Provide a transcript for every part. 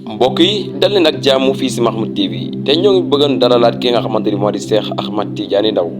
mbokk yi dal leen ak jàmm fii si Mahmoud TV te ñoo ngi bëggoon dalalaat ki nga xamante ni moo di Cheikh Ahmed Tidiane Ndao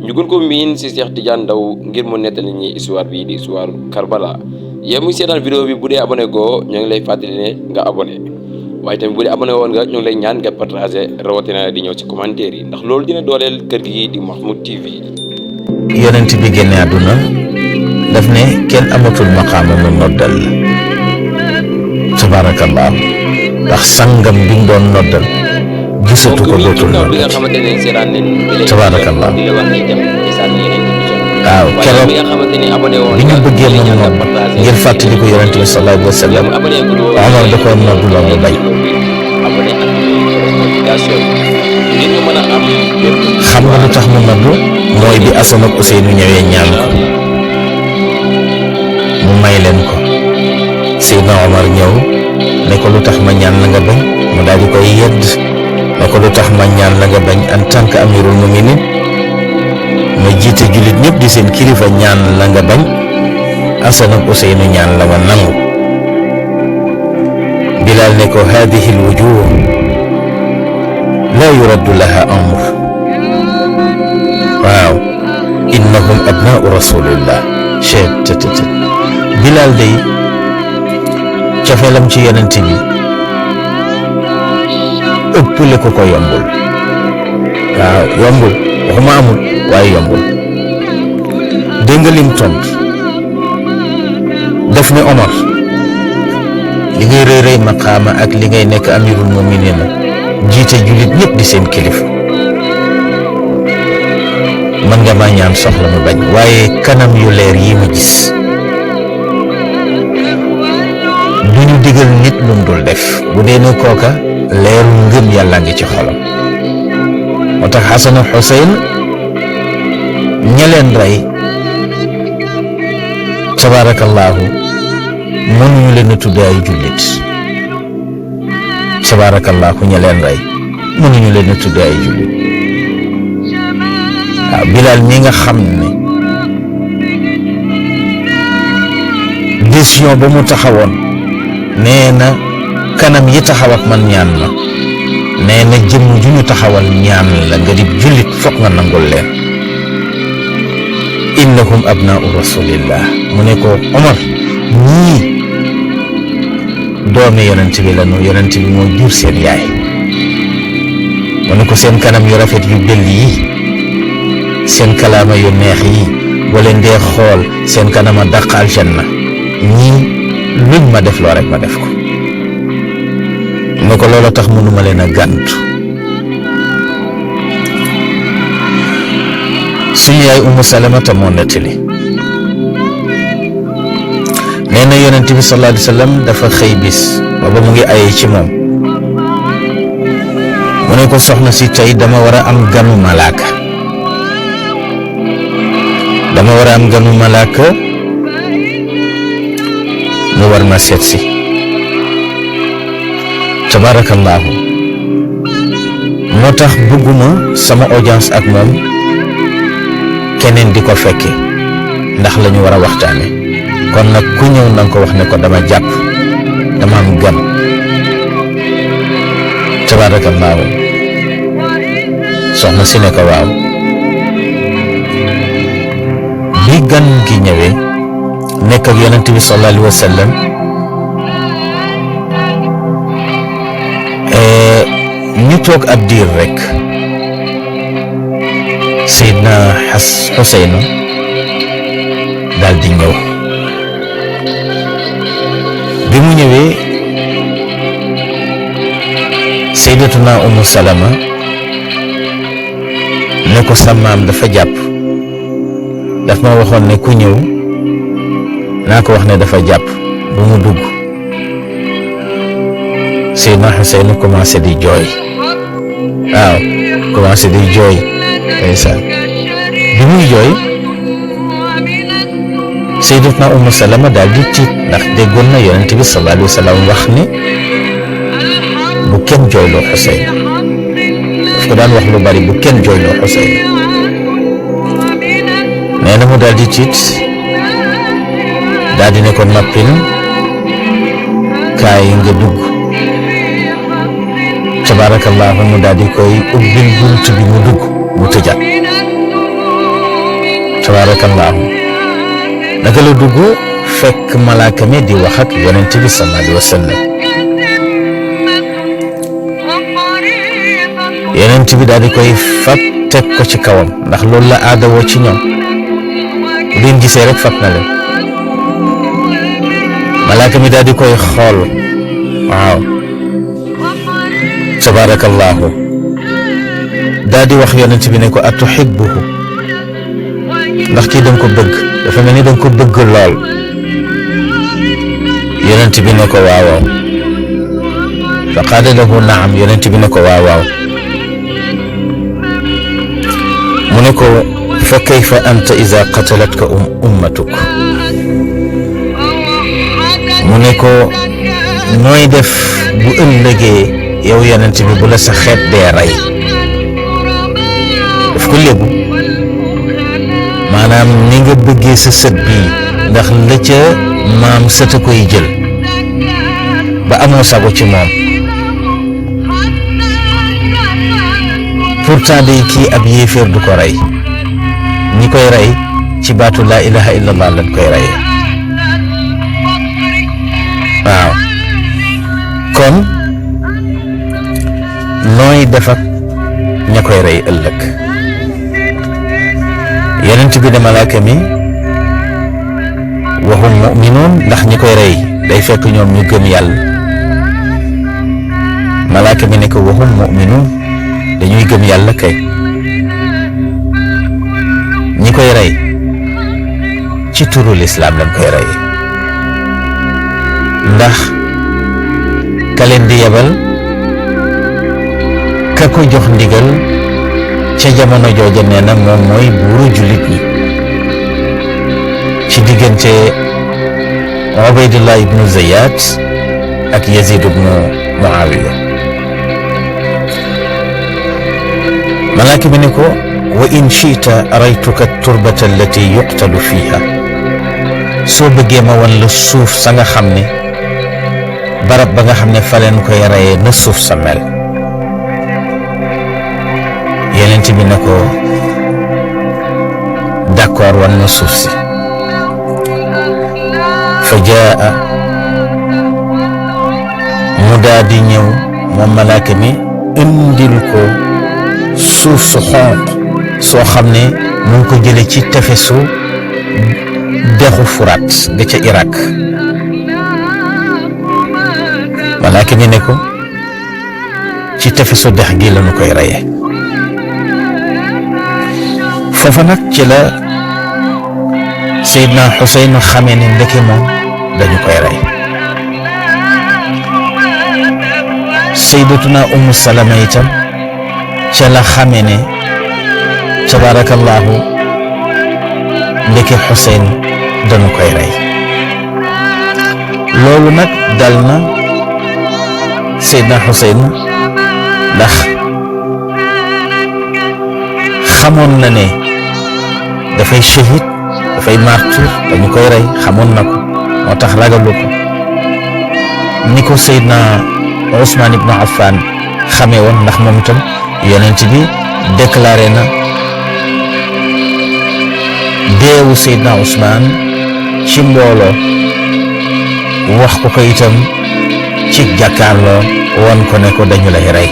ñu gën ko miin si Cheikh Tidiane Ndao ngir mu nettali ñi histoire bi di histoire Karbala yow muy seetaan vidéo bi bu dee abonné goo ñoo ngi lay fàttali ne nga abonné waaye tamit bu dee abonné woon nga ñoo ngi lay ñaan nga partagé rawatina di ñëw ci commentaire yi ndax loolu dina dooleel kër gi di Mahmoud TV. yonent bi génne àdduna daf ne kenn amatul maqaama mu noddal tabaarakallaahu ndax sangam bi nga doon noddal gisatu ko dootul noddal tabaarakallaahu waaw keroog bi ñu bëggee moom nodd ngir fàttali ko yonent bi sallallaahu alayhi wa sallam Omar da koo nodd loo mu bañ xam nga lu tax mu nodd mooy bi Asan ak Useynu ñëwee ñaan ko mu may leen ko Seydina Omar ñëw ne ko lu tax ma ñaan la nga bañ mu daal di koy yedd ne ko lu tax ma ñaan la nga bañ en tant que amirul muminin ma jiite jullit ñëpp di seen kilifa ñaan la nga bañ Asan ak Useynu ñaan la nga nangu Bilaal ne ko haadihi l wujuh laa yuraddu laha amr waaw innahum abnaau rasulillah chettt Bilaal day cofeelam ci yonent bi ëppale ko yombul waaw yombul waxuma amul waaye yombul dégg nga lim tontu def ne Omar li ngay rëy rëy maqaama ak li ngay nekk amirul muminin jiite jullit ñëpp di seen kilifa mën nga maa ñaan soxla ma bañ waaye kanam yu leer yi ma gis duñu digal nit lu mu dul def bu dee ne kooka leeru ngëm yàlla ngi ci xolam moo tax Xasan ak Xuseyn ña leen rey tabaarakallaahu mënuñu leen a tudde ay jullit tabaarakallaahu ña leen rey mënuñu leen a tudde ay jullit waaw Bilaal mi nga xam ne décision ba mu taxawoon nee na kanam yi taxaw ak man ñaan ma nee na jëmm ju ñu taxawal ñaan la nga di jullit foog nga nangul leen innahum abnaau rasulillah mu ne ko Omar ñii doomi yonent bi la nu yonent bi moo jur seen yaay mu ne ko seen kanam yu rafet yu bell yi seen kalaama yu neex yi boo leen dee xool seen kanama dàq aljanna ñii luñ ma def loo rek ma def ko ne ko loolu tax mënuma leen a gàntu suñu yaay Ummu Salamata moo nettali nee na yonent bi sallallahu alayhi wa sallam dafa xëy bis booba mu ngi aye ci moom mu ne ko soxna si tey dama war a am ganu malaaka mu war ma seet si tabaarakallaahu moo tax bëgguma sama audience ak moom keneen di ko fekke ndax la ñu war a waxtaane kon nag ku ñëw na nga ko wax ne ko dama jàpp dama am gan tabaarakallaahu soxna si ne ko waaw bi gan gi ñëwee nekk ak yonent bi sallallahu alayhi wa sallam ñu toog ab diir rek Seydina Xuseynu daal di ñëw bi mu ñëwee Seydatuna Ummu Salama ne ko sa maam dafa jàpp daf ma waxoon ne ku ñëw naa ko wax ne dafa jàpp bu mu dugg Seydina Xuseynu commencé di jooy waaw commencé di jooy ndeysaan bi muy jooy Seydatuna Ummu Salama daal di tiit ndax déggoon na yonent bi sallallahu alayhi wa sallam wax ne bu kenn jooyloo Xuseyn daf ko daan wax lu bari bu kenn jooyloo Xuseyn nee na mu daal di tiit daal di ne ko noppil kaay nga dugg tabarakallahu mu daal di koy ubbil bunt bi mu dugg mu tëjaat tabarakallahu naka la dugg fekk malaaka mi di wax ak yonent bi sallallahu alayhi wa sallam yonent bi daal di koy fab teg ko ci kawam ndax loolu la aada woo ci ñoom leen gisee rek fab na leen malaaka mi daal di koy xool waaw tabarakallahu daal di wax yonent bi ne ko atuhibbuhu ndax kii danga ko bëgg dafa mel ni danga ko bëgg lool yonent bi ne ko waaw waaw fa qaala lahu naam yonent bi ne ko waaw waaw mu ne ko fa kayfa anta iza qatalatka ummatuk mu ne ko nooy def bu ëllëgee yow yonent bi bu la sa xeet dee rey daf ko lébu maanaam ni nga bëggee sa sët bii ndax la ca maam sët a koy jël ba amoo sago ci moom pourtant day kii ab yéeféer du ko rey ñi koy rey ci baatu laa ilaha illallah lañ koy rey waaw kon nooy def ak ña koy rey ëllëg yonent bi ne malaaka mi waxum mu'minuun ndax ñi koy rey day fekk ñoom ñu gëm yàlla malaaka mi ne ko waxum mu'minuun dañuy gëm yàlla kay ñi koy rey ci turu lislaam lañ koy rey ndax ka leen di yebal ka ko jox ndigal ca jamono jooja nee na moom mooy buuru jullit ñi ci diggante Ubaydullah ibnu Ziyad ak Yazid ibnu Muawiya malaaka bi ne ko wa in shi'ta araytuka turbata allati yuqtalu fiha soo bëggee ma wan la suuf sa nga xam ne barab ba nga xam ne fa leen koy reyee na suuf sa mel yonent bi ne ko d'accord wan na suuf si fa jaa mu daa di ñëw moom malaaka mi indil ko suuf su xonq soo xam ne mu ngi ko jële ci tefesu dexu Furaat ga ca Irak malaaka mi ne ko ci tefesu dex gi la nu koy reye foofa nag ci la Seydina Xuseyn xamee ne ndeke moom dañu koy rey Seydatuna Ummu Salama itam ca la xamee ne tabarakallahu ndeke Xuseyn dañu koy rey loolu nag dal na Seydina Xuseyn ndax xamoon na ne dafay shahid dafay martyr dañu koy rey xamoon na ko moo tax ragalu ko ni ko Seydina Ousmane ibn Affan xamee woon ndax moom itam yonent bi déclaré na deewu Seydina Ousmane ci mbooloo wax ko itam ci jàkkaarloo woon ko ne ko dañu lay rey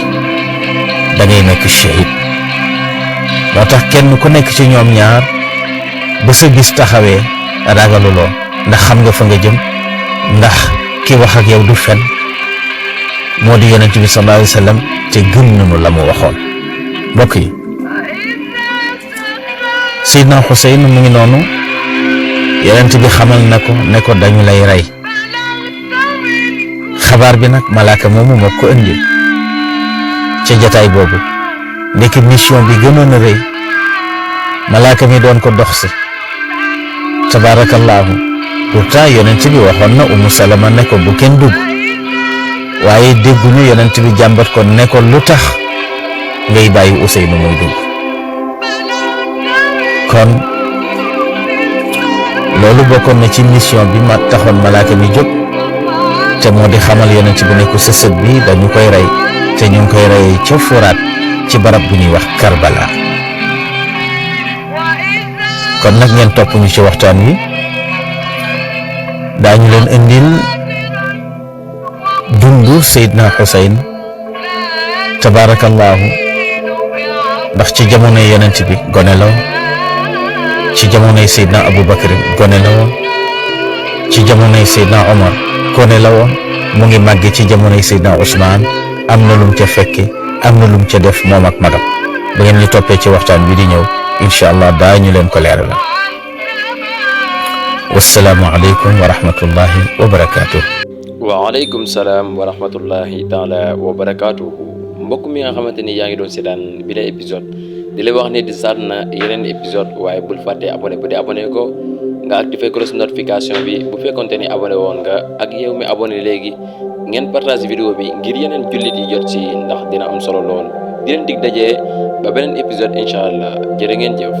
da ngay nekk shahid moo tax kenn ku nekk ci ñoom ñaar ba sa bis taxawee ragaluloo ndax xam nga fa nga jëm ndax ki wax ak yow du fen moo di yonent bi sallallahu alayhi wa sallam te gëm nañu la mu waxoon mbokk yi Seydina Xuseyn mu ngi noonu yonent bi xamal na ko ne ko dañu lay rey xabaar bi nag malaaka moomu moo ko indi ca jataay boobu ndekki mission bi gënoon a rëy malaaka mi doon ko dox si tabaarakallaahu pourtant yonent bi waxoon na Umu Salama ne ko bu kenn dugg waaye dégguñu yonent bi jàmbat ko ne ko lu tax ngay bàyyi Useynu muy dugg kon loolu bokkoon na ci mission bi ma taxoon malaaka mi jóg te moo di xamal yonent bi ne ko sa sët bi dañu koy rey te ñu ngi koy reyee ca Furaat ci barab bu ñuy wax Karbala. kon nag ngeen topp ñu ci waxtaan wi daañu leen indil dundu Seydina Xuseyn tabaarakallaahu, ndax ci jamonoy yonent bi gone la woon, ci jamonoy Seydina Abubakar gone la woon, ci jamonoy Seydina Omar gone la woon, mu ngi màgge ci jamonoy Seydina Ousmane, am na lum ca fekke, am na lum ca def moom ak magam. bu ngeen ñu toppee ci waxtaan bi di ñëw incha allah daañu leen ko leeralal. wassalaamu aleykum wa rahmatullahi wa barakaatuh. waaleykum salaam wa rahmatullahi taala wa barakaatuhu. mbokk mi nga xamante ni yaa ngi doon seetaan bi la épisode di lay wax ne di saat na yeneen épisode waaye bul fàtte abonné bu dee abonné ko nga activé cloche notification bi bu fekkonte ni abonné woon nga ak yow mi abonné léegi ngeen partage vidéo bi ngir yeneen jullit yi jot ci ndax dina am solo lool di leen dig dajee ba beneen épisode incha allah jërë ngeen jëf.